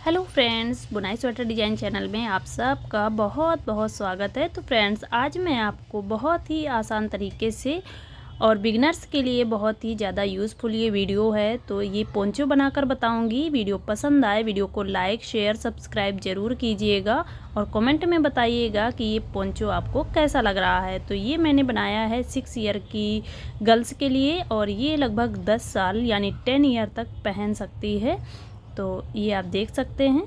Hello friends, बुनाई sweater design channel में आप सबका बहुत बहुत स्वागत है। तो फ्रेंड्स, आज मैं आपको बहुत ही आसान तरीके से और बिगनर्स के लिए बहुत ही ज़्यादा यूज़फुल ये वीडियो है। तो ये पोंचो बनाकर बताऊंगी। वीडियो पसंद आए वीडियो को लाइक शेयर सब्सक्राइब ज़रूर कीजिएगा और कमेंट में बताइएगा कि ये पोंचो आपको कैसा लग रहा है। तो ये मैंने बनाया है 6 ईयर की गर्ल्स के लिए और ये लगभग 10 साल यानी 10 ईयर तक पहन सकती है। तो ये आप देख सकते हैं।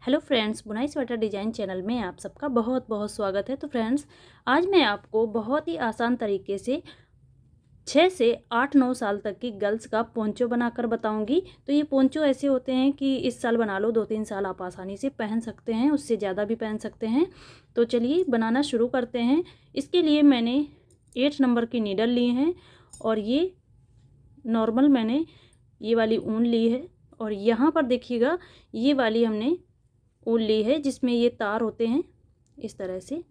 हेलो फ्रेंड्स, बुनाई स्वेटर डिज़ाइन चैनल में आप सबका बहुत बहुत स्वागत है। तो फ्रेंड्स, आज मैं आपको बहुत ही आसान तरीके से 6 से 8-9 साल तक की गर्ल्स का पोंचो बनाकर बताऊंगी। तो ये पोंचो ऐसे होते हैं कि इस साल बना लो, 2-3 साल आप आसानी से पहन सकते हैं, उससे ज़्यादा भी पहन सकते हैं। तो चलिए बनाना शुरू करते हैं। इसके लिए मैंने 8 नंबर की नीडल ली हैं और ये नॉर्मल मैंने ये वाली ऊन ली है। और यहाँ पर देखिएगा, ये वाली हमने ऊन ली है जिसमें ये तार होते हैं इस तरह से।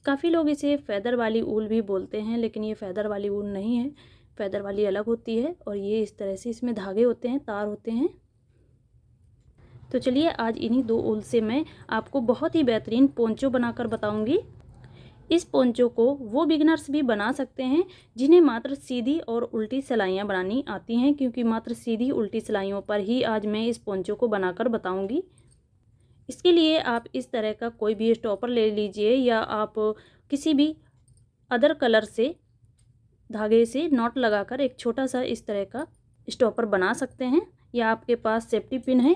काफ़ी लोग इसे फैदर वाली ऊन भी बोलते हैं, लेकिन ये फैदर वाली ऊन नहीं है, फैदर वाली अलग होती है। और ये इस तरह से इसमें धागे होते हैं, तार होते हैं। तो चलिए आज इन्हीं 2 ऊन से मैं आपको बहुत ही बेहतरीन पोंचो बनाकर बताऊंगी। इस पोंचो को वो बिगनर्स भी बना सकते हैं जिन्हें मात्र सीधी और उल्टी सिलाइयाँ बनानी आती हैं, क्योंकि मात्र सीधी उल्टी सिलाइयों पर ही आज मैं इस पोंचो को बनाकर बताऊंगी। इसके लिए आप इस तरह का कोई भी स्टॉपर ले लीजिए या आप किसी भी अदर कलर से धागे से नॉट लगाकर एक छोटा सा इस तरह का स्टॉपर बना सकते हैं। या आपके पास सेफ्टी पिन है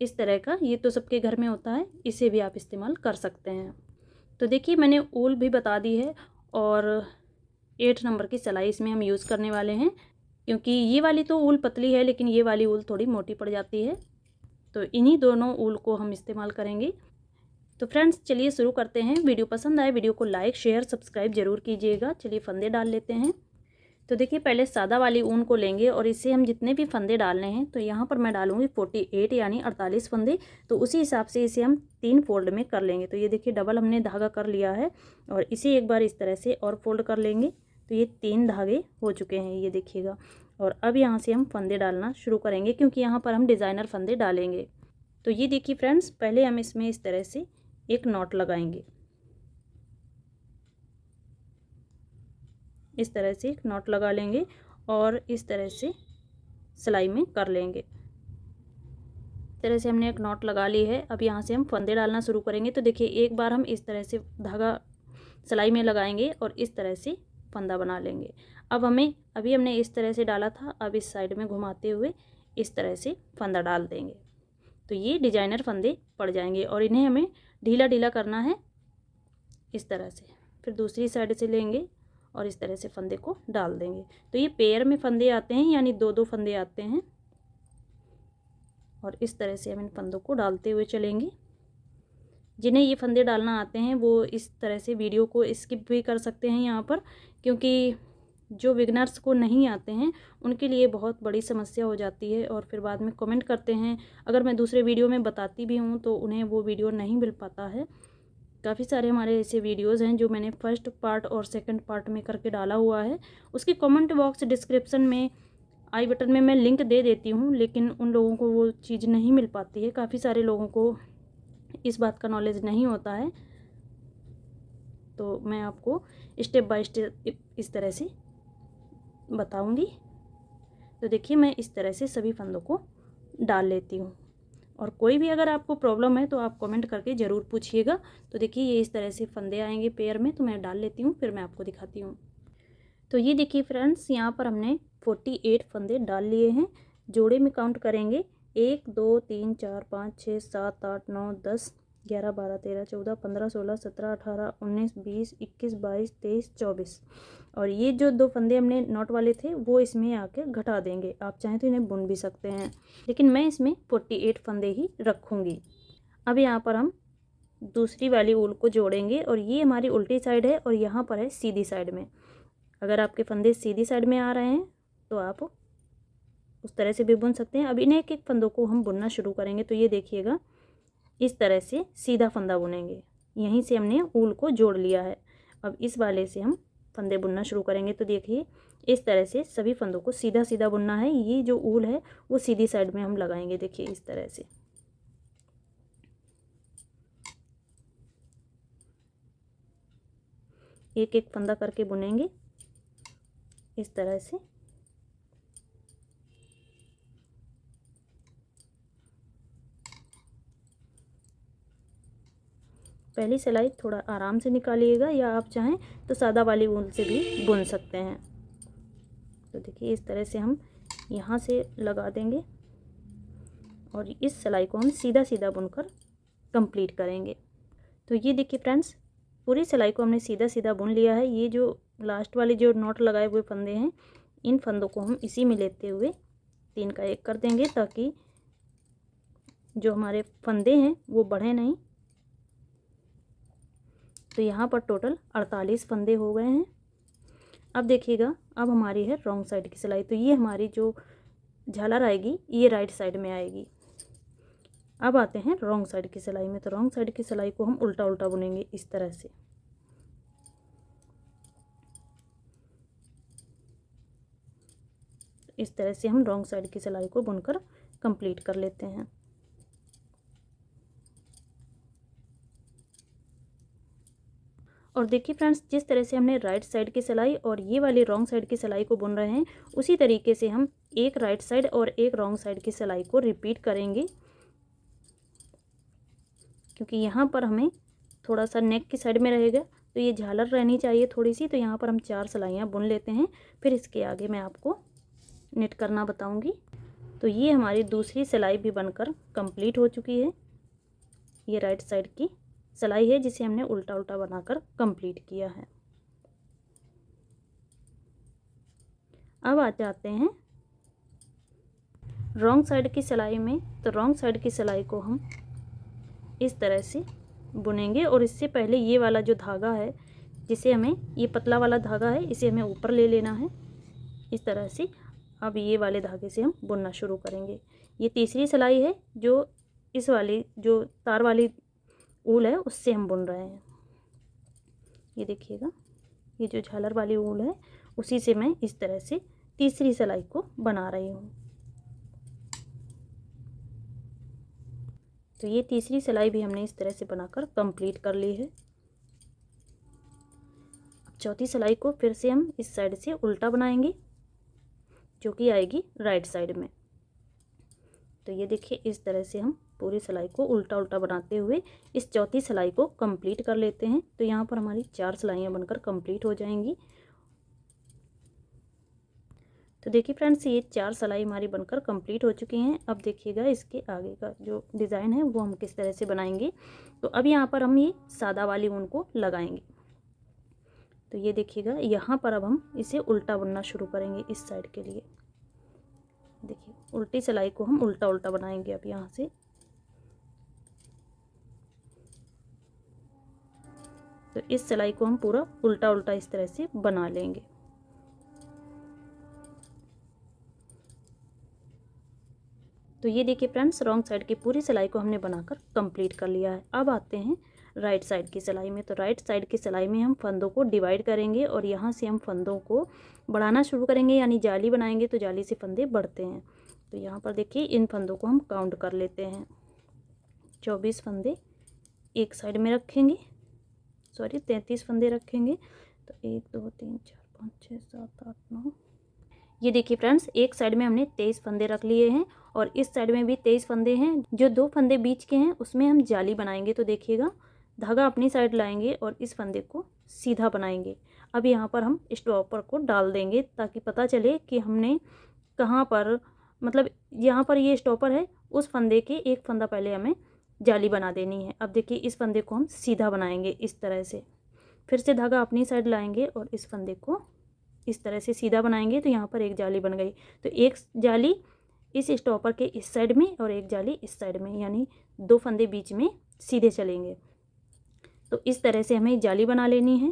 इस तरह का, ये तो सबके घर में होता है, इसे भी आप इस्तेमाल कर सकते हैं। तो देखिए मैंने ऊल भी बता दी है और 8 नंबर की सिलाई इसमें हम यूज़ करने वाले हैं, क्योंकि ये वाली तो ऊल पतली है लेकिन ये वाली ऊल थोड़ी मोटी पड़ जाती है। तो इन्हीं दोनों ऊल को हम इस्तेमाल करेंगे। तो फ्रेंड्स चलिए शुरू करते हैं। वीडियो पसंद आए वीडियो को लाइक शेयर सब्सक्राइब जरूर कीजिएगा। चलिए फंदे डाल लेते हैं। तो देखिए पहले सादा वाली ऊन को लेंगे और इससे हम जितने भी फंदे डालने हैं, तो यहाँ पर मैं डालूंगी 48 यानी 48 फंदे। तो उसी हिसाब से इसे हम 3 फोल्ड में कर लेंगे। तो ये देखिए डबल हमने धागा कर लिया है और इसे एक बार इस तरह से और फोल्ड कर लेंगे। तो ये 3 धागे हो चुके हैं, ये देखिएगा। और अब यहाँ से हम फंदे डालना शुरू करेंगे, क्योंकि यहाँ पर हम डिज़ाइनर फंदे डालेंगे। तो ये देखिए फ्रेंड्स, पहले हम इसमें इस तरह से एक नॉट लगाएंगे, इस तरह से एक नॉट लगा लेंगे और इस तरह से सिलाई में कर लेंगे। इस तरह से हमने एक नॉट लगा ली है। अब यहाँ से हम फंदे डालना शुरू करेंगे। तो देखिए एक बार हम इस तरह से धागा सिलाई में लगाएंगे और इस तरह से फंदा बना लेंगे। अब अभी हमने इस तरह से डाला था, अब इस साइड में घुमाते हुए इस तरह से फंदा डाल देंगे। तो ये डिजाइनर फंदे पड़ जाएंगे और इन्हें हमें ढीला ढीला करना है इस तरह से। फिर दूसरी साइड से लेंगे और इस तरह से फंदे को डाल देंगे। तो ये पेयर में फंदे आते हैं, यानी 2-2 फंदे आते हैं। और इस तरह से हम इन फंदों को डालते हुए चलेंगे। जिन्हें ये फंदे डालना आते हैं वो इस तरह से वीडियो को स्किप भी कर सकते हैं यहाँ पर, क्योंकि जो बिगनर्स को नहीं आते हैं उनके लिए बहुत बड़ी समस्या हो जाती है और फिर बाद में कमेंट करते हैं। अगर मैं दूसरे वीडियो में बताती भी हूँ तो उन्हें वो वीडियो नहीं मिल पाता है। काफ़ी सारे हमारे ऐसे वीडियोस हैं जो मैंने फर्स्ट पार्ट और सेकंड पार्ट में करके डाला हुआ है। उसके कमेंट बॉक्स डिस्क्रिप्शन में आई बटन में मैं लिंक दे देती हूँ, लेकिन उन लोगों को वो चीज़ नहीं मिल पाती है। काफ़ी सारे लोगों को इस बात का नॉलेज नहीं होता है। तो मैं आपको स्टेप बाय स्टेप इस तरह से बताऊँगी। तो देखिए मैं इस तरह से सभी फंदों को डाल लेती हूँ और कोई भी अगर आपको प्रॉब्लम है तो आप कमेंट करके ज़रूर पूछिएगा। तो देखिए ये इस तरह से फंदे आएंगे पेयर में, तो मैं डाल लेती हूँ फिर मैं आपको दिखाती हूँ। तो ये देखिए फ्रेंड्स, यहाँ पर हमने 48 फंदे डाल लिए हैं। जोड़े में काउंट करेंगे 1 2 3 4 5 6 7 8 9 10 11 12 13 14 15 16 17 18 19 20 21 22 23 24। और ये जो 2 फंदे हमने नॉट वाले थे वो इसमें आके घटा देंगे। आप चाहें तो इन्हें बुन भी सकते हैं, लेकिन मैं इसमें 48 फंदे ही रखूँगी। अब यहाँ पर हम दूसरी वाली ऊल को जोड़ेंगे और ये हमारी उल्टी साइड है और यहाँ पर है सीधी साइड में। अगर आपके फंदे सीधी साइड में आ रहे हैं तो आप उस तरह से भी बुन सकते हैं। अब इन एक एक फंदों को हम बुनना शुरू करेंगे। तो ये देखिएगा इस तरह से सीधा फंदा बुनेंगे। यहीं से हमने ऊल को जोड़ लिया है। अब इस वाले से हम फंदे बुनना शुरू करेंगे। तो देखिए इस तरह से सभी फंदों को सीधा सीधा बुनना है। ये जो ऊल है वो सीधी साइड में हम लगाएंगे, देखिए इस तरह से। एक एक फंदा करके बुनेंगे इस तरह से। पहली सिलाई थोड़ा आराम से निकालिएगा, या आप चाहें तो सादा वाली ऊन से भी बुन सकते हैं। तो देखिए इस तरह से हम यहाँ से लगा देंगे और इस सिलाई को हम सीधा सीधा बुनकर कंप्लीट करेंगे। तो ये देखिए फ्रेंड्स, पूरी सिलाई को हमने सीधा सीधा बुन लिया है। ये जो लास्ट वाले जो नॉट लगाए हुए फंदे हैं, इन फंदों को हम इसी में लेते हुए 3 का 1 कर देंगे, ताकि जो हमारे फंदे हैं वो बढ़े नहीं। तो यहाँ पर टोटल 48 फंदे हो गए हैं। अब देखिएगा, अब हमारी है रॉन्ग साइड की सिलाई। तो ये हमारी जो झालर आएगी ये राइट साइड में आएगी। अब आते हैं रॉन्ग साइड की सिलाई में। तो रॉन्ग साइड की सिलाई को हम उल्टा उल्टा बुनेंगे इस तरह से। इस तरह से हम रॉन्ग साइड की सिलाई को बुनकर कंप्लीट कर लेते हैं। और देखिए फ्रेंड्स, जिस तरह से हमने राइट साइड की सिलाई और ये वाली रॉन्ग साइड की सिलाई को बुन रहे हैं, उसी तरीके से हम एक राइट साइड और एक रॉन्ग साइड की सिलाई को रिपीट करेंगे। क्योंकि यहाँ पर हमें थोड़ा सा नेक की साइड में रहेगा, तो ये झालर रहनी चाहिए थोड़ी सी। तो यहाँ पर हम 4 सिलाइयाँ बुन लेते हैं, फिर इसके आगे मैं आपको नेट करना बताऊँगी। तो ये हमारी दूसरी सिलाई भी बनकर कंप्लीट हो चुकी है। ये राइट साइड की सिलाई है जिसे हमने उल्टा उल्टा बनाकर कंप्लीट किया है। अब आ जाते हैं रॉन्ग साइड की सिलाई में। तो रॉन्ग साइड की सिलाई को हम इस तरह से बुनेंगे, और इससे पहले ये वाला जो धागा है, जिसे हमें, ये पतला वाला धागा है, इसे हमें ऊपर ले लेना है इस तरह से। अब ये वाले धागे से हम बुनना शुरू करेंगे। ये तीसरी सिलाई है जो इस वाली जो तार वाली ऊल है उससे हम बुन रहे हैं। ये देखिएगा, ये जो झालर वाली ऊल है उसी से मैं इस तरह से तीसरी सिलाई को बना रही हूँ। तो ये तीसरी सिलाई भी हमने इस तरह से बनाकर कंप्लीट कर ली है। अब चौथी सिलाई को फिर से हम इस साइड से उल्टा बनाएंगे, जो कि आएगी राइट साइड में। तो ये देखिए, इस तरह से हम पूरी सिलाई को उल्टा उल्टा बनाते हुए इस चौथी सिलाई को कंप्लीट कर लेते हैं। तो यहाँ पर हमारी 4 सिलाइयाँ बनकर कंप्लीट हो जाएंगी। तो देखिए फ्रेंड्स, ये 4 सिलाई हमारी बनकर कंप्लीट हो चुकी हैं। अब देखिएगा इसके आगे का जो डिज़ाइन है वो हम किस तरह से बनाएंगे। तो अब यहाँ पर हम ये सादा वाली ऊन को लगाएंगे। तो ये देखिएगा, यहाँ पर अब हम इसे उल्टा बुनना शुरू करेंगे इस साइड के लिए। देखिए, उल्टी सिलाई को हम उल्टा उल्टा बनाएंगे अब यहाँ से। तो इस सिलाई को हम पूरा उल्टा उल्टा इस तरह से बना लेंगे। तो ये देखिए फ्रेंड्स, रॉन्ग साइड की पूरी सिलाई को हमने बनाकर कंप्लीट कर लिया है। अब आते हैं राइट साइड की सिलाई में। तो राइट साइड की सिलाई में हम फंदों को डिवाइड करेंगे और यहाँ से हम फंदों को बढ़ाना शुरू करेंगे, यानी जाली बनाएंगे। तो जाली से फंदे बढ़ते हैं। तो यहाँ पर देखिए, इन फंदों को हम काउंट कर लेते हैं। 24 फंदे एक साइड में रखेंगे, 33 फंदे रखेंगे। तो 1 2 3 4 5 6 7 8 9। ये देखिए फ्रेंड्स, एक साइड में हमने 23 फंदे रख लिए हैं और इस साइड में भी 23 फंदे हैं। जो 2 फंदे बीच के हैं उसमें हम जाली बनाएंगे। तो देखिएगा, धागा अपनी साइड लाएंगे और इस फंदे को सीधा बनाएंगे। अब यहाँ पर हम स्टॉपर को डाल देंगे, ताकि पता चले कि हमने कहाँ पर, मतलब यहाँ पर ये स्टॉपर है, उस फंदे के एक फंदा पहले हमें जाली बना देनी है। अब देखिए, इस फंदे को हम सीधा बनाएंगे इस तरह से। फिर से धागा अपनी साइड लाएंगे और इस फंदे को इस तरह से सीधा बनाएंगे। तो यहाँ पर एक जाली बन गई। तो एक जाली इस स्टॉपर के इस साइड में और एक जाली इस साइड में, यानी 2 फंदे बीच में सीधे चलेंगे। तो इस तरह से हमें जाली बना लेनी है।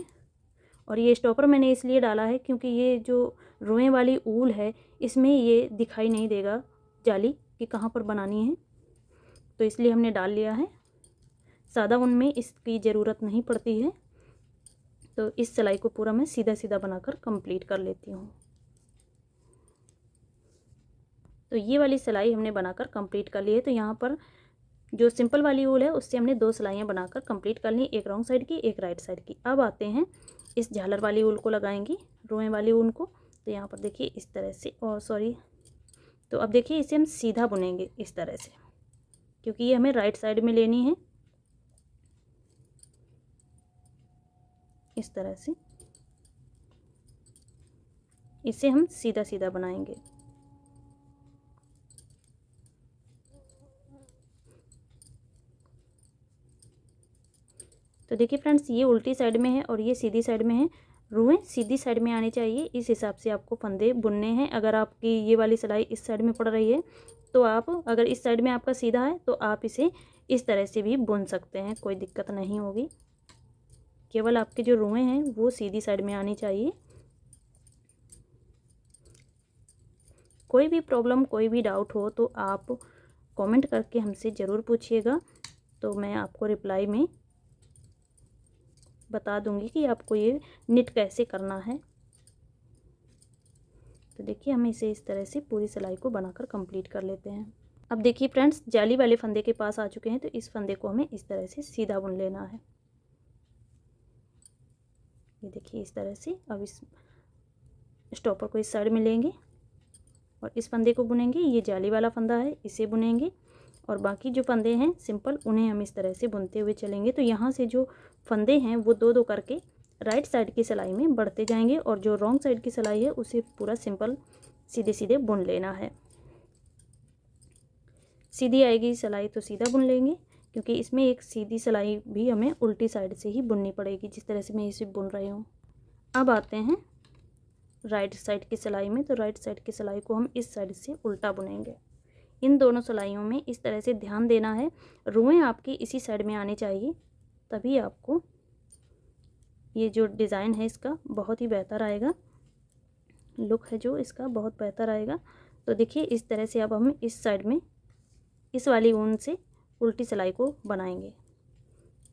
और ये स्टॉपर मैंने इसलिए डाला है क्योंकि ये जो रोए वाली ऊल है इसमें ये दिखाई नहीं देगा जाली कि कहाँ पर बनानी है, तो इसलिए हमने डाल लिया है। सादा ऊन में इसकी ज़रूरत नहीं पड़ती है। तो इस सिलाई को पूरा मैं सीधा सीधा बनाकर कंप्लीट कर लेती हूँ। तो ये वाली सिलाई हमने बनाकर कंप्लीट कर ली है। तो यहाँ पर जो सिंपल वाली ऊल है उससे हमने 2 सिलाइयाँ बनाकर कंप्लीट कर ली, एक रॉन्ग साइड की एक राइट साइड की। अब आते हैं इस झालर वाली ऊल को लगाएंगे, रुएं वाली ऊन को। तो यहाँ पर देखिए इस तरह से, और सॉरी, तो अब देखिए इसे हम सीधा बुनेंगे इस तरह से, क्योंकि ये हमें राइट साइड में लेनी है। इस तरह से इसे हम सीधा सीधा बनाएंगे। तो देखिए फ्रेंड्स, ये उल्टी साइड में है और ये सीधी साइड में है। रुएं सीधी साइड में आनी चाहिए, इस हिसाब से आपको फंदे बुनने हैं। अगर आपकी ये वाली सिलाई इस साइड में पड़ रही है तो आप, अगर इस साइड में आपका सीधा है तो आप इसे इस तरह से भी बुन सकते हैं, कोई दिक्कत नहीं होगी। केवल आपके जो रुएं हैं वो सीधी साइड में आनी चाहिए। कोई भी प्रॉब्लम, कोई भी डाउट हो तो आप कमेंट करके हमसे ज़रूर पूछिएगा, तो मैं आपको रिप्लाई में बता दूंगी कि आपको ये निट कैसे करना है। तो देखिए हम इसे इस तरह से पूरी सिलाई को बनाकर कंप्लीट कर लेते हैं। अब देखिए फ्रेंड्स, जाली वाले फंदे के पास आ चुके हैं, तो इस फंदे को हमें इस तरह से सीधा बुन लेना है। ये देखिए इस तरह से। अब इस स्टॉपर को इस साइड में लेंगे और इस फंदे को बुनेंगे। ये जाली वाला फंदा है, इसे बुनेंगे, और बाकी जो फंदे हैं सिंपल, उन्हें हम इस तरह से बुनते हुए चलेंगे। तो यहाँ से जो फंदे हैं वो 2-2 करके राइट साइड की सिलाई में बढ़ते जाएंगे, और जो रॉन्ग साइड की सिलाई है उसे पूरा सिंपल सीधे सीधे बुन लेना है। सीधी आएगी सिलाई तो सीधा बुन लेंगे, क्योंकि इसमें एक सीधी सिलाई भी हमें उल्टी साइड से ही बुननी पड़ेगी, जिस तरह से मैं इसे बुन रही हूँ। अब आते हैं राइट साइड की सिलाई में। तो राइट साइड की सिलाई को हम इस साइड से उल्टा बुनेंगे। इन दोनों सिलाइयों में इस तरह से ध्यान देना है, रुएं आपकी इसी साइड में आनी चाहिए, तभी आपको ये जो डिज़ाइन है इसका बहुत ही बेहतर आएगा, लुक है जो इसका बहुत बेहतर आएगा। तो देखिए इस तरह से अब हम इस साइड में इस वाली ऊन से उल्टी सिलाई को बनाएंगे।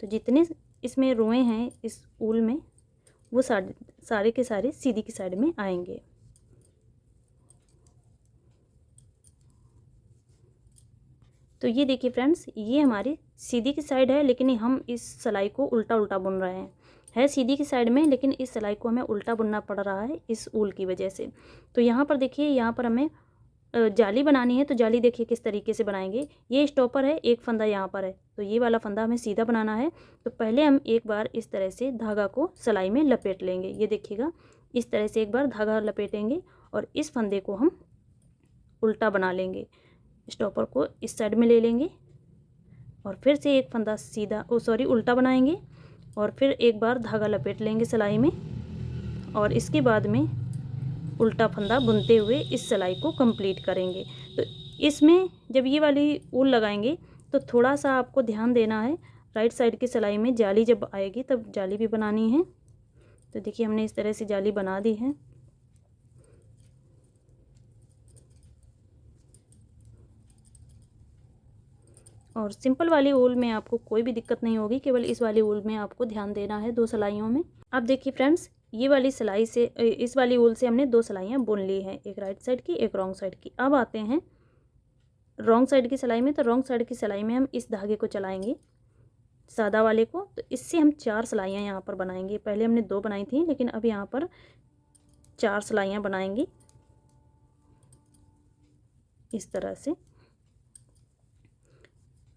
तो जितने इसमें रुएं हैं इस ऊल में, वो सारे के सारे सीधी की साइड में आएंगे। तो ये देखिए फ्रेंड्स, ये हमारी सीधी की साइड है, लेकिन हम इस सिलाई को उल्टा उल्टा बुन रहे हैं। है सीधी की साइड में, लेकिन इस सिलाई को हमें उल्टा बुनना पड़ रहा है इस ऊल की वजह से। तो यहाँ पर देखिए, यहाँ पर हमें जाली बनानी है। तो जाली देखिए किस तरीके से बनाएंगे। ये स्टॉपर है, एक फंदा यहाँ पर है, तो ये वाला फंदा हमें सीधा बनाना है। तो पहले हम एक बार इस तरह से धागा को सिलाई में लपेट लेंगे। ये देखिएगा, इस तरह से एक बार धागा लपेटेंगे और इस फंदे को हम उल्टा बना लेंगे। स्टॉपर को इस साइड में ले लेंगे और फिर से एक फंदा सीधा उल्टा बनाएंगे, और फिर एक बार धागा लपेट लेंगे सिलाई में, और इसके बाद में उल्टा फंदा बुनते हुए इस सिलाई को कंप्लीट करेंगे। तो इसमें जब ये वाली ऊल लगाएंगे तो थोड़ा सा आपको ध्यान देना है, राइट साइड की सिलाई में जाली जब आएगी तब जाली भी बनानी है। तो देखिए हमने इस तरह से जाली बना दी है। और सिंपल वाली ऊल में आपको कोई भी दिक्कत नहीं होगी, केवल इस वाली ऊल में आपको ध्यान देना है 2 सिलाइयों में। अब देखिए फ्रेंड्स, ये वाली सिलाई से, इस वाली ऊल से हमने 2 सिलाइयाँ बुन ली हैं, एक राइट साइड की एक रॉन्ग साइड की। अब आते हैं रॉन्ग साइड की सिलाई में। तो रॉन्ग साइड की सिलाई में हम इस धागे को चलाएंगे, सादा वाले को। तो इससे हम 4 सिलाइयाँ यहाँ पर बनाएंगे। पहले हमने 2 बनाई थी, लेकिन अब यहाँ पर 4 सिलाइयाँ बनाएंगे इस तरह से।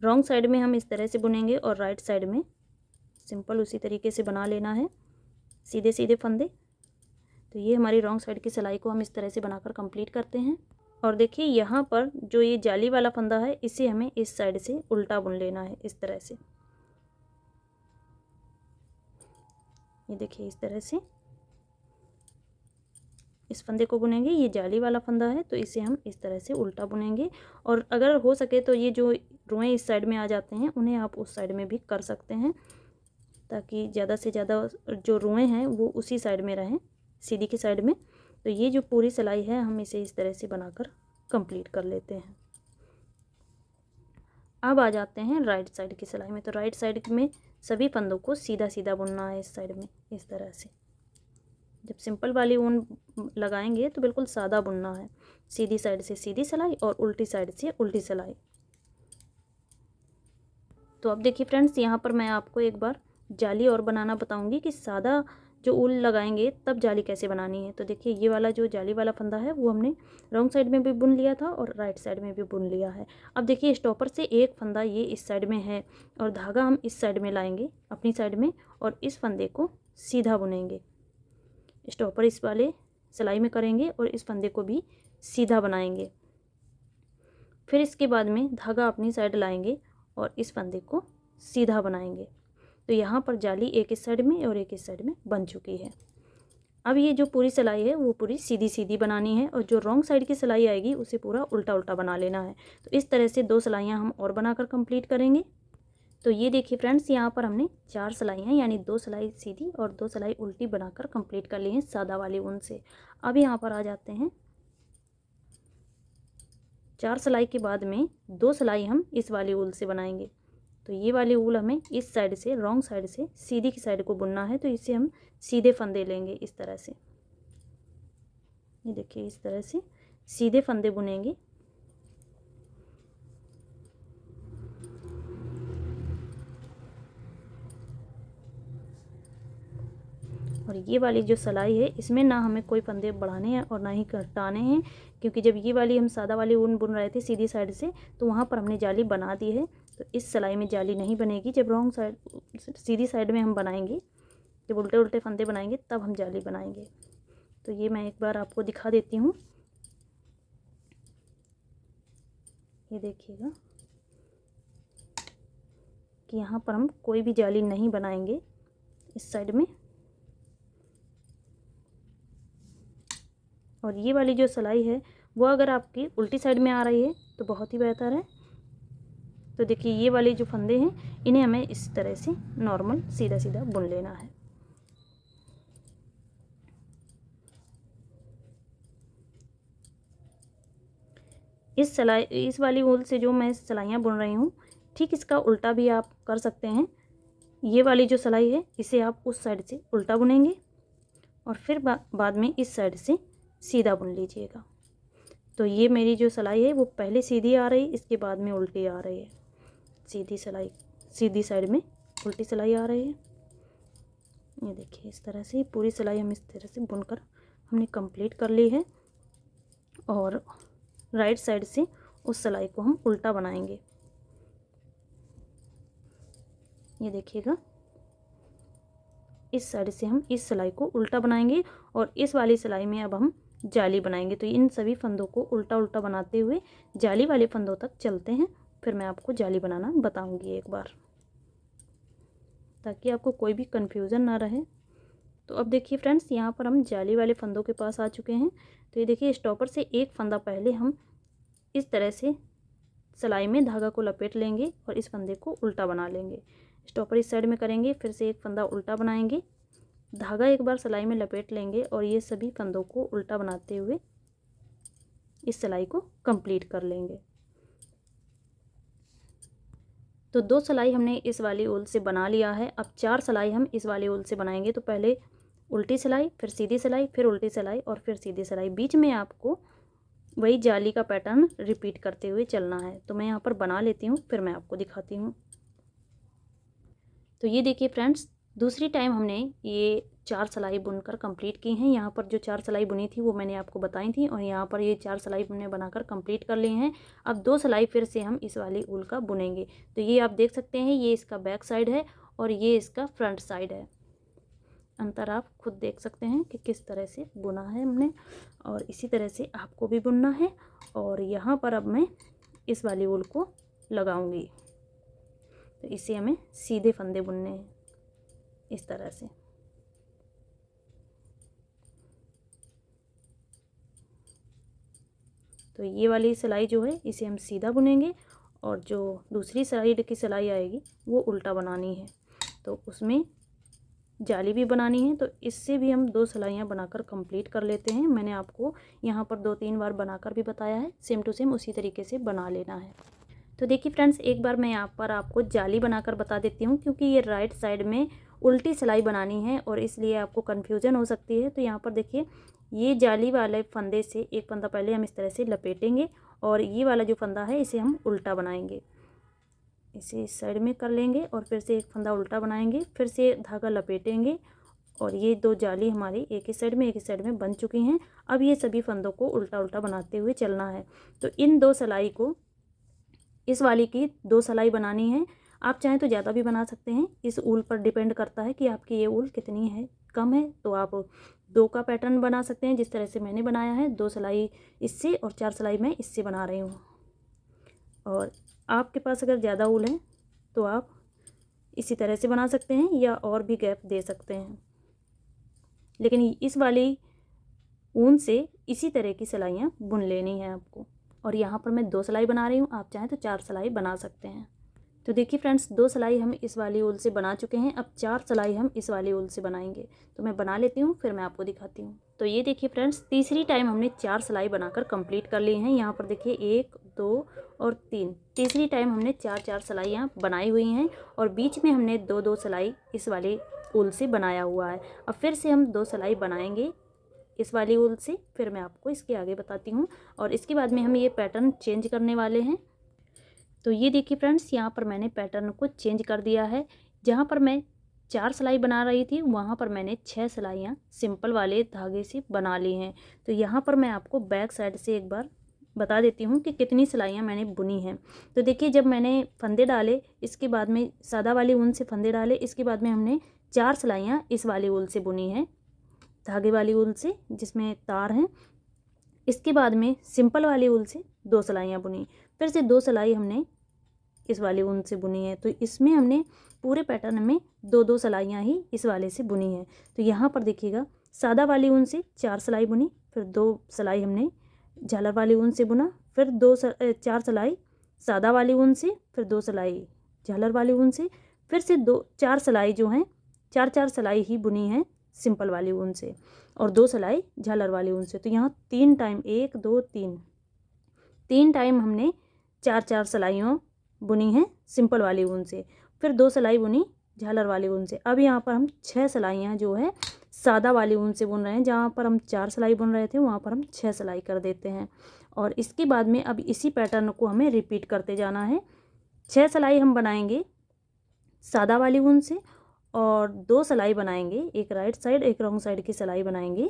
रॉन्ग साइड में हम इस तरह से बुनेंगे और राइट साइड में सिंपल उसी तरीके से बना लेना है, सीधे सीधे फंदे। तो ये हमारी रॉन्ग साइड की सिलाई को हम इस तरह से बनाकर कंप्लीट करते हैं। और देखिए यहाँ पर जो ये जाली वाला फंदा है, इसे हमें इस साइड से उल्टा बुन लेना है इस तरह से। ये देखिए इस तरह से इस फंदे को बुनेंगे। ये जाली वाला फंदा है, तो इसे हम इस तरह से उल्टा बुनेंगे। और अगर हो सके तो ये जो रुएं इस साइड में आ जाते हैं, उन्हें आप उस साइड में भी कर सकते हैं, ताकि ज़्यादा से ज़्यादा जो रुएं हैं वो उसी साइड में रहें, सीधी की साइड में। तो ये जो पूरी सिलाई है, हम इसे इस तरह से बनाकर कंप्लीट कर लेते हैं। अब आ जाते हैं राइट साइड की सिलाई में। तो राइट साइड में सभी फंदों को सीधा सीधा बुनना है इस साइड में, इस तरह से। जब सिंपल वाली ऊन लगाएंगे तो बिल्कुल सादा बुनना है। सीधी साइड से सीधी सिलाई और उल्टी साइड से उल्टी सिलाई। तो अब देखिए फ्रेंड्स, यहाँ पर मैं आपको एक बार जाली और बनाना बताऊंगी कि सादा जो ऊल लगाएंगे तब जाली कैसे बनानी है। तो देखिए, ये वाला जो जाली वाला फंदा है वो हमने रॉन्ग साइड में भी बुन लिया था और राइट साइड में भी बुन लिया है। अब देखिए, स्टॉपर से एक फंदा ये इस साइड में है और धागा हम इस साइड में लाएंगे अपनी साइड में और इस फंदे को सीधा बुनेंगे। स्टॉपर इस वाले सिलाई में करेंगे और इस फंदे को भी सीधा बनाएंगे। फिर इसके बाद में धागा अपनी साइड लाएंगे और इस फंदे को सीधा बनाएंगे। तो यहाँ पर जाली एक इस साइड में और एक इस साइड में बन चुकी है। अब ये जो पूरी सिलाई है वो पूरी सीधी सीधी बनानी है और जो रॉन्ग साइड की सिलाई आएगी उसे पूरा उल्टा उल्टा बना लेना है। तो इस तरह से 2 सिलाइयाँ हम और बनाकर कंप्लीट करेंगे। तो ये देखिए फ्रेंड्स, यहाँ पर हमने 4 सिलाइयाँ यानी 2 सिलाई सीधी और 2 सिलाई उल्टी बनाकर कंप्लीट कर ली हैं सादा वाली ऊन से। अब यहाँ पर आ जाते हैं, 4 सिलाई के बाद में 2 सिलाई हम इस वाली ऊल से बनाएंगे। तो ये वाली ऊल हमें इस साइड से रॉन्ग साइड से सीधी की साइड को बुनना है। तो इसे हम सीधे फंदे लेंगे इस तरह से। ये देखिए, इस तरह से सीधे फंदे बुनेंगे। और ये वाली जो सिलाई है इसमें ना हमें कोई फंदे बढ़ाने हैं और ना ही घटाने हैं, क्योंकि जब ये वाली हम सादा वाली ऊन बुन रहे थे सीधी साइड से तो वहाँ पर हमने जाली बना दी है। तो इस सिलाई में जाली नहीं बनेगी। जब रॉन्ग साइड सीधी साइड में हम बनाएंगे, जब उल्टे उल्टे फंदे बनाएंगे तब हम जाली बनाएंगे। तो ये मैं एक बार आपको दिखा देती हूँ। ये देखिएगा कि यहाँ पर हम कोई भी जाली नहीं बनाएंगे इस साइड में। और ये वाली जो सिलाई है वो अगर आपकी उल्टी साइड में आ रही है तो बहुत ही बेहतर है। तो देखिए, ये वाले जो फंदे हैं इन्हें हमें इस तरह से नॉर्मल सीधा सीधा बुन लेना है। इस वाली ऊल से जो मैं सिलाइयाँ बुन रही हूँ, ठीक इसका उल्टा भी आप कर सकते हैं। ये वाली जो सिलाई है इसे आप उस साइड से उल्टा बुनेंगे और फिर बाद में इस साइड से सीधा बुन लीजिएगा। तो ये मेरी जो सिलाई है वो पहले सीधी आ रही, इसके बाद में उल्टी आ रही है। सीधी सिलाई सीधी साइड में उल्टी सिलाई आ रही है। ये देखिए, इस तरह से पूरी सिलाई हम इस तरह से बुनकर हमने कंप्लीट कर ली है। और राइट साइड से उस सिलाई को हम उल्टा बनाएंगे। ये देखिएगा, इस साइड से हम इस सिलाई को उल्टा बनाएंगे और इस वाली सिलाई में अब हम जाली बनाएंगे। तो इन सभी फंदों को उल्टा उल्टा बनाते हुए जाली वाले फंदों तक चलते हैं। फिर मैं आपको जाली बनाना बताऊंगी एक बार, ताकि आपको कोई भी कन्फ्यूज़न ना रहे। तो अब देखिए फ्रेंड्स, यहाँ पर हम जाली वाले फंदों के पास आ चुके हैं। तो ये देखिए, स्टॉपर से एक फंदा पहले हम इस तरह से सिलाई में धागा को लपेट लेंगे और इस फंदे को उल्टा बना लेंगे। स्टॉपर इस साइड में करेंगे, फिर से एक फंदा उल्टा बनाएंगे, धागा एक बार सिलाई में लपेट लेंगे और ये सभी फंदों को उल्टा बनाते हुए इस सिलाई को कंप्लीट कर लेंगे। तो 2 सिलाई हमने इस वाली ऊल से बना लिया है। अब 4 सिलाई हम इस वाली ऊल से बनाएंगे। तो पहले उल्टी सिलाई, फिर सीधी सिलाई, फिर उल्टी सिलाई और फिर सीधी सिलाई। बीच में आपको वही जाली का पैटर्न रिपीट करते हुए चलना है। तो मैं यहाँ पर बना लेती हूँ, फिर मैं आपको दिखाती हूँ। तो ये देखिए फ्रेंड्स, दूसरी टाइम हमने ये 4 सिलाई बुनकर कंप्लीट की हैं। यहाँ पर जो 4 सिलाई बुनी थी वो मैंने आपको बताई थी और यहाँ पर ये 4 सिलाई हमने बनाकर कंप्लीट कर ली हैं। अब 2 सिलाई फिर से हम इस वाली ऊल का बुनेंगे। तो ये आप देख सकते हैं, ये इसका बैक साइड है और ये इसका फ्रंट साइड है। अंतर आप खुद देख सकते हैं कि किस तरह से बुना है हमने, और इसी तरह से आपको भी बुनना है। और यहाँ पर अब मैं इस वाली ऊल को लगाऊंगी। तो इसे हमें सीधे फंदे बुनने हैं इस तरह से। तो ये वाली सिलाई जो है इसे हम सीधा बुनेंगे और जो दूसरी साइड की सिलाई आएगी वो उल्टा बनानी है। तो उसमें जाली भी बनानी है। तो इससे भी हम 2 सिलाइयाँ बनाकर कंप्लीट कर लेते हैं। मैंने आपको यहाँ पर 2-3 बार बनाकर भी बताया है, सेम टू सेम उसी तरीके से बना लेना है। तो देखिए फ्रेंड्स, एक बार मैं यहाँ पर आपको जाली बनाकर बता देती हूँ, क्योंकि ये राइट साइड में उल्टी सिलाई बनानी है और इसलिए आपको कन्फ्यूज़न हो सकती है। तो यहाँ पर देखिए, ये जाली वाले फंदे से एक फंदा पहले हम इस तरह से लपेटेंगे और ये वाला जो फंदा है इसे हम उल्टा बनाएंगे। इसे इस साइड में कर लेंगे और फिर से एक फंदा उल्टा बनाएंगे, फिर से धागा लपेटेंगे और ये 2 जाली हमारी एक ही साइड में एक ही साइड में बन चुकी हैं। अब ये सभी फंदों को उल्टा उल्टा बनाते हुए चलना है। तो इन 2 सिलाई को, इस वाली की 2 सिलाई बनानी है। आप चाहें तो ज़्यादा भी बना सकते हैं, इस ऊल पर डिपेंड करता है कि आपकी ये ऊल कितनी है, कम है तो आप 2 का पैटर्न बना सकते हैं, जिस तरह से मैंने बनाया है। 2 सिलाई इससे और 4 सिलाई मैं इससे बना रही हूँ। और आपके पास अगर ज़्यादा ऊल है तो आप इसी तरह से बना सकते हैं या और भी गैप दे सकते हैं, लेकिन इस वाली ऊन से इसी तरह की सिलाइयाँ बुन लेनी है आपको। और यहाँ पर मैं 2 सिलाई बना रही हूँ, आप चाहें तो 4 सिलाई बना सकते हैं। तो देखिए फ्रेंड्स, 2 सिलाई हम इस वाली ऊल से बना चुके हैं, अब 4 सिलाई हम इस वाली ऊल से बनाएंगे। तो मैं बना लेती हूँ, फिर मैं आपको दिखाती हूँ। तो ये देखिए फ्रेंड्स, तीसरी टाइम हमने 4 सिलाई बनाकर कंप्लीट कर ली हैं। यहाँ पर देखिए 1, 2 और 3, तीसरी टाइम हमने 4-4 सिलाइयाँ बनाई हुई हैं और बीच में हमने 2-2 सिलाई इस वाली ऊल से बनाया हुआ है। अब फिर से हम 2 सिलाई बनाएंगे इस वाली ऊल से, फिर मैं आपको इसके आगे बताती हूँ। और इसके बाद में हम ये पैटर्न चेंज करने वाले हैं। तो ये देखिए फ्रेंड्स, यहाँ पर मैंने पैटर्न को चेंज कर दिया है। जहाँ पर मैं 4 सिलाई बना रही थी वहाँ पर मैंने 6 सिलाइयाँ सिंपल वाले धागे से बना ली हैं। तो यहाँ पर मैं आपको बैक साइड से एक बार बता देती हूँ कि कितनी सिलाइयाँ मैंने बुनी हैं। तो देखिए, जब मैंने फंदे डाले, इसके बाद में सादा वाली ऊन से फंदे डाले, इसके बाद में हमने 4 सिलाइयाँ इस वाली ऊल से बुनी हैं, धागे वाली ऊल से जिसमें तार हैं। इसके बाद में सिंपल वाली ऊल से 2 सिलाइयाँ बुनी, फिर से 2 सिलाई हमने इस वाली ऊन से बुनी है। तो इसमें हमने पूरे पैटर्न में 2-2 सिलाइयाँ ही इस वाले से बुनी है। तो यहाँ पर देखिएगा, सादा वाली ऊन से 4 सिलाई बुनी, फिर 2 सिलाई हमने झालर वाली ऊन से बुना, फिर 4 सिलाई सादा वाली ऊन से, फिर 2 सिलाई झालर वाली ऊन से, फिर से 4 सिलाई जो हैं 4-4 सिलाई ही बुनी है सिंपल वाली ऊन से और 2 सिलाई झालर वाली ऊन से। तो यहाँ 3 टाइम 1, 2, 3 टाइम हमने 4-4 सिलाइयों बुनी है सिंपल वाली ऊन से, फिर 2 सिलाई बुनी झालर वाली ऊन से। अब यहाँ पर हम 6 सिलाइयाँ जो है सादा वाली ऊन से बुन रहे हैं। जहाँ पर हम 4 सिलाई बुन रहे थे वहाँ पर हम 6 सिलाई कर देते हैं। और इसके बाद में अब इसी पैटर्न को हमें रिपीट करते जाना है। 6 सिलाई हम बनाएंगे सादा वाली ऊन से और 2 सिलाई बनाएंगे, एक राइट साइड एक रॉन्ग साइड की सिलाई बनाएंगे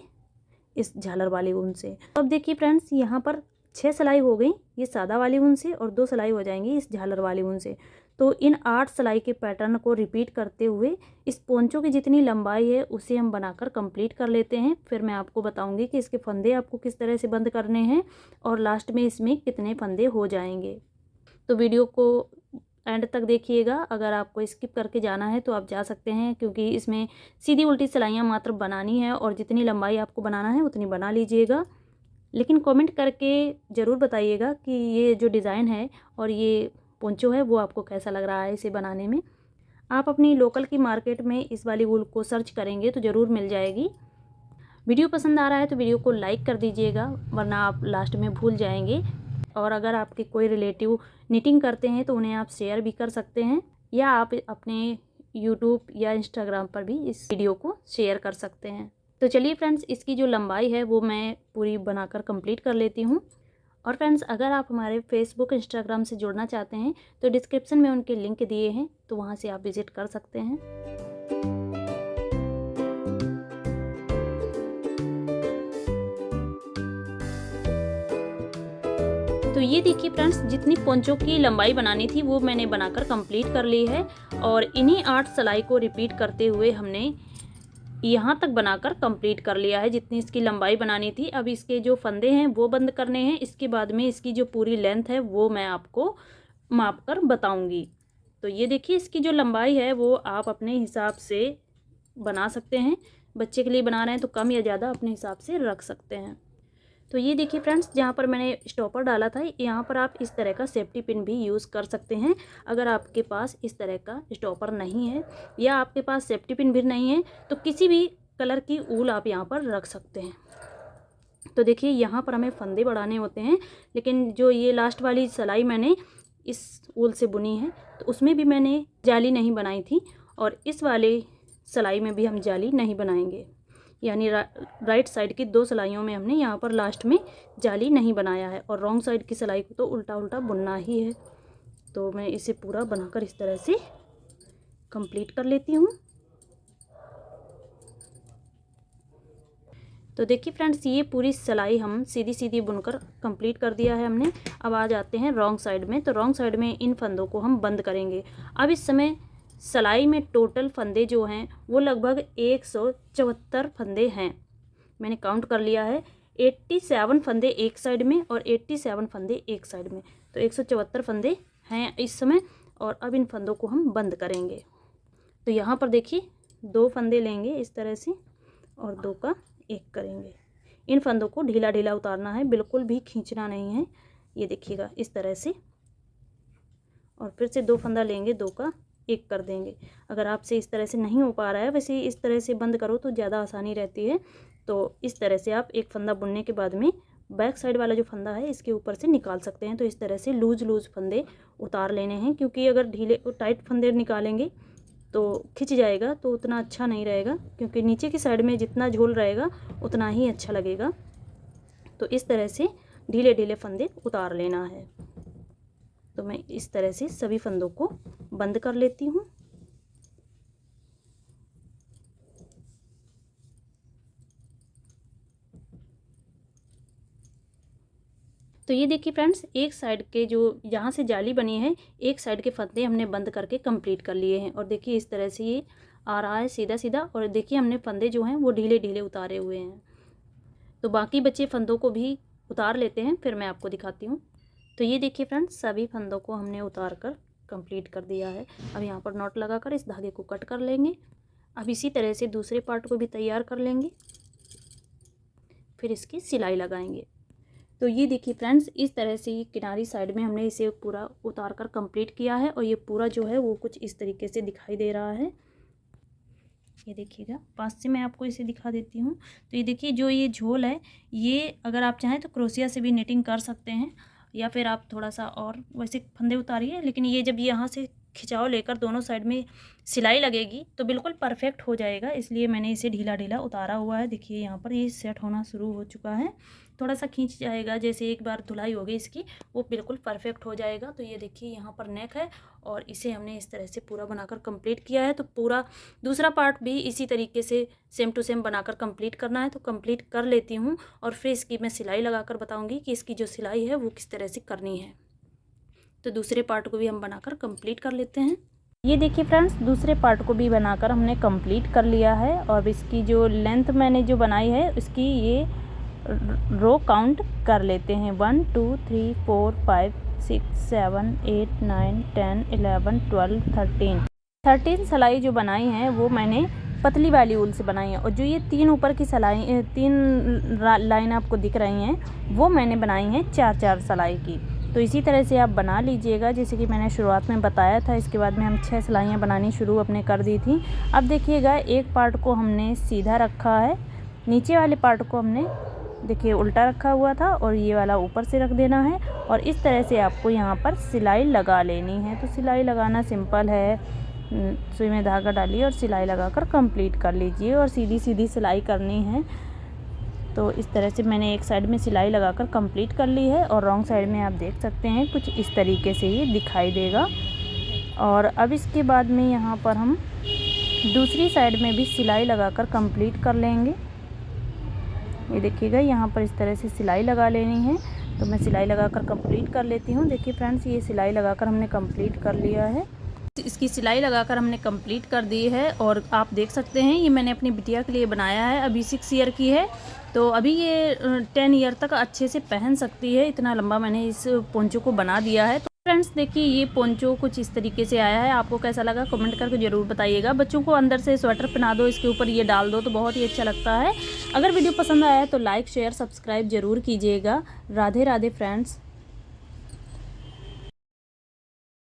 इस झालर वाली ऊन से। अब देखिए फ्रेंड्स, यहाँ पर 6 सिलाई हो गई ये सादा वाली ऊन से और 2 सिलाई हो जाएंगी इस झालर वाली ऊन से। तो इन 8 सिलाई के पैटर्न को रिपीट करते हुए इस पोंचो की जितनी लंबाई है उसे हम बनाकर कंप्लीट कर लेते हैं। फिर मैं आपको बताऊंगी कि इसके फंदे आपको किस तरह से बंद करने हैं और लास्ट में इसमें कितने फंदे हो जाएंगे। तो वीडियो को एंड तक देखिएगा। अगर आपको स्किप करके जाना है तो आप जा सकते हैं, क्योंकि इसमें सीधी उल्टी सिलाइयाँ मात्र बनानी है और जितनी लंबाई आपको बनाना है उतनी बना लीजिएगा। लेकिन कमेंट करके ज़रूर बताइएगा कि ये जो डिज़ाइन है और ये पोंचो है वो आपको कैसा लग रहा है इसे बनाने में। आप अपनी लोकल की मार्केट में इस वाली वूल को सर्च करेंगे तो ज़रूर मिल जाएगी। वीडियो पसंद आ रहा है तो वीडियो को लाइक कर दीजिएगा, वरना आप लास्ट में भूल जाएंगे। और अगर आपके कोई रिलेटिव निटिंग करते हैं तो उन्हें आप शेयर भी कर सकते हैं, या आप अपने यूट्यूब या इंस्टाग्राम पर भी इस वीडियो को शेयर कर सकते हैं। तो चलिए फ्रेंड्स, इसकी जो लंबाई है वो मैं पूरी बनाकर कंप्लीट कर लेती हूँ। और फ्रेंड्स, अगर आप हमारे फेसबुक इंस्टाग्राम से जुड़ना चाहते हैं तो डिस्क्रिप्शन में उनके लिंक दिए हैं, तो वहाँ से आप विज़िट कर सकते हैं। तो ये देखिए फ्रेंड्स, जितनी पोंचो की लंबाई बनानी थी वो मैंने बनाकर कंप्लीट कर ली है। और इन्हीं 8 सिलाई को रिपीट करते हुए हमने यहाँ तक बनाकर कंप्लीट कर लिया है जितनी इसकी लंबाई बनानी थी। अब इसके जो फंदे हैं वो बंद करने हैं। इसके बाद में इसकी जो पूरी लेंथ है वो मैं आपको माप कर बताऊँगी। तो ये देखिए, इसकी जो लंबाई है वो आप अपने हिसाब से बना सकते हैं। बच्चे के लिए बना रहे हैं तो कम या ज़्यादा अपने हिसाब से रख सकते हैं। तो ये देखिए फ्रेंड्स, जहाँ पर मैंने स्टॉपर डाला था यहाँ पर आप इस तरह का सेफ्टी पिन भी यूज़ कर सकते हैं। अगर आपके पास इस तरह का स्टॉपर नहीं है या आपके पास सेफ्टी पिन भी नहीं है तो किसी भी कलर की ऊल आप यहाँ पर रख सकते हैं। तो देखिए, यहाँ पर हमें फंदे बढ़ाने होते हैं, लेकिन जो ये लास्ट वाली सिलाई मैंने इस ऊल से बुनी है तो उसमें भी मैंने जाली नहीं बनाई थी। और इस वाले सिलाई में भी हम जाली नहीं बनाएंगे, यानी राइट साइड की 2 सिलाइयों में हमने यहाँ पर लास्ट में जाली नहीं बनाया है, और रॉन्ग साइड की सिलाई को तो उल्टा उल्टा बुनना ही है। तो मैं इसे पूरा बनाकर इस तरह से कंप्लीट कर लेती हूँ। तो देखिए फ्रेंड्स, ये पूरी सिलाई हम सीधी सीधी बुनकर कंप्लीट कर दिया है हमने। अब आ जाते हैं रॉन्ग साइड में। तो रॉन्ग साइड में इन फंदों को हम बंद करेंगे। अब इस समय सिलाई में टोटल फंदे जो हैं वो लगभग 174 फंदे हैं। मैंने काउंट कर लिया है। 87 फंदे एक साइड में और 87 फंदे एक साइड में, तो 174 फंदे हैं इस समय। और अब इन फंदों को हम बंद करेंगे। तो यहाँ पर देखिए 2 फंदे लेंगे इस तरह से और 2 का 1 करेंगे। इन फंदों को ढीला ढीला उतारना है, बिल्कुल भी खींचना नहीं है। ये देखिएगा इस तरह से, और फिर से 2 फंदा लेंगे, 2 का 1 कर देंगे। अगर आपसे इस तरह से नहीं हो पा रहा है, वैसे इस तरह से बंद करो तो ज़्यादा आसानी रहती है। तो इस तरह से आप 1 फंदा बुनने के बाद में बैक साइड वाला जो फंदा है इसके ऊपर से निकाल सकते हैं। तो इस तरह से लूज फंदे उतार लेने हैं, क्योंकि अगर ढीले टाइट फंदे निकालेंगे तो खिंच जाएगा, तो उतना अच्छा नहीं रहेगा, क्योंकि नीचे की साइड में जितना झोल रहेगा उतना ही अच्छा लगेगा। तो इस तरह से ढीले ढीले फंदे उतार लेना है। तो मैं इस तरह से सभी फंदों को बंद कर लेती हूँ। तो ये देखिए फ्रेंड्स, एक साइड के जो यहाँ से जाली बनी है, एक साइड के फंदे हमने बंद करके कंप्लीट कर लिए हैं। और देखिए इस तरह से ये आ रहा है सीधा सीधा, और देखिए हमने फंदे जो हैं वो ढीले ढीले उतारे हुए हैं। तो बाकी बचे फंदों को भी उतार लेते हैं, फिर मैं आपको दिखाती हूँ। तो ये देखिए फ्रेंड्स, सभी फंदों को हमने उतार कर कंप्लीट कर दिया है। अब यहाँ पर नॉट लगाकर इस धागे को कट कर लेंगे। अब इसी तरह से दूसरे पार्ट को भी तैयार कर लेंगे, फिर इसकी सिलाई लगाएंगे। तो ये देखिए फ्रेंड्स, इस तरह से ये किनारी साइड में हमने इसे पूरा उतार कर कंप्लीट किया है, और ये पूरा जो है वो कुछ इस तरीके से दिखाई दे रहा है। ये देखिएगा, पास से मैं आपको इसे दिखा देती हूँ। तो ये देखिए, जो ये झोल है, ये अगर आप चाहें तो क्रोशिया से भी निटिंग कर सकते हैं, या फिर आप थोड़ा सा और वैसे फंदे उतारिए। लेकिन ये जब यहाँ से खिंचाव लेकर दोनों साइड में सिलाई लगेगी तो बिल्कुल परफेक्ट हो जाएगा, इसलिए मैंने इसे ढीला ढीला उतारा हुआ है। देखिए यहाँ पर ये सेट होना शुरू हो चुका है, थोड़ा सा खींच जाएगा, जैसे एक बार धुलाई होगी इसकी वो बिल्कुल परफेक्ट हो जाएगा। तो ये देखिए यहाँ पर नेक है, और इसे हमने इस तरह से पूरा बनाकर कंप्लीट किया है। तो पूरा दूसरा पार्ट भी इसी तरीके से सेम टू सेम बनाकर कंप्लीट करना है। तो कंप्लीट कर लेती हूँ, और फिर इसकी मैं सिलाई लगाकर बताऊँगी कि इसकी जो सिलाई है वो किस तरह से करनी है। तो दूसरे पार्ट को भी हम बनाकर कंप्लीट कर लेते हैं। ये देखिए फ्रेंड्स, दूसरे पार्ट को भी बनाकर हमने कंप्लीट कर लिया है, और इसकी जो लेंथ मैंने जो बनाई है उसकी ये रो काउंट कर लेते हैं। 1 2 3 4 5 6 7 8 9 10 11 12 13 सिलाई जो बनाई है वो मैंने पतली वाली ऊल से बनाई है। और जो ये 3 ऊपर की सिलाई 3 लाइन आपको दिख रही हैं वो मैंने बनाई हैं 4-4 सिलाई की। तो इसी तरह से आप बना लीजिएगा, जैसे कि मैंने शुरुआत में बताया था। इसके बाद में हम 6 सिलाइयाँ बनानी शुरू अपने कर दी थी। अब देखिएगा, एक पार्ट को हमने सीधा रखा है, नीचे वाले पार्ट को हमने देखिए उल्टा रखा हुआ था, और ये वाला ऊपर से रख देना है। और इस तरह से आपको यहाँ पर सिलाई लगा लेनी है। तो सिलाई लगाना सिंपल है, सुई में धागा डालिए और सिलाई लगाकर कंप्लीट कर लीजिए, और सीधी सीधी सिलाई करनी है। तो इस तरह से मैंने एक साइड में सिलाई लगाकर कंप्लीट कर ली है, और रॉन्ग साइड में आप देख सकते हैं कुछ इस तरीके से ये दिखाई देगा। और अब इसके बाद में यहाँ पर हम दूसरी साइड में भी सिलाई लगाकर कंप्लीट कर लेंगे। ये देखिएगा, यहाँ पर इस तरह से सिलाई लगा लेनी है। तो मैं सिलाई लगाकर कंप्लीट कर लेती हूँ। देखिए फ्रेंड्स, ये सिलाई लगाकर हमने कंप्लीट कर लिया है। इसकी सिलाई लगाकर हमने कंप्लीट कर दी है, और आप देख सकते हैं ये मैंने अपनी बिटिया के लिए बनाया है। अभी 6 ईयर की है, तो अभी ये 10 ईयर तक अच्छे से पहन सकती है। इतना लंबा मैंने इस पोंचो को बना दिया है। तो फ्रेंड्स देखिए, ये पोंचो कुछ इस तरीके से आया है। आपको कैसा लगा कमेंट करके ज़रूर बताइएगा। बच्चों को अंदर से स्वेटर पहना दो, इसके ऊपर ये डाल दो तो बहुत ही अच्छा लगता है। अगर वीडियो पसंद आया है तो लाइक शेयर सब्सक्राइब ज़रूर कीजिएगा। राधे राधे फ्रेंड्स।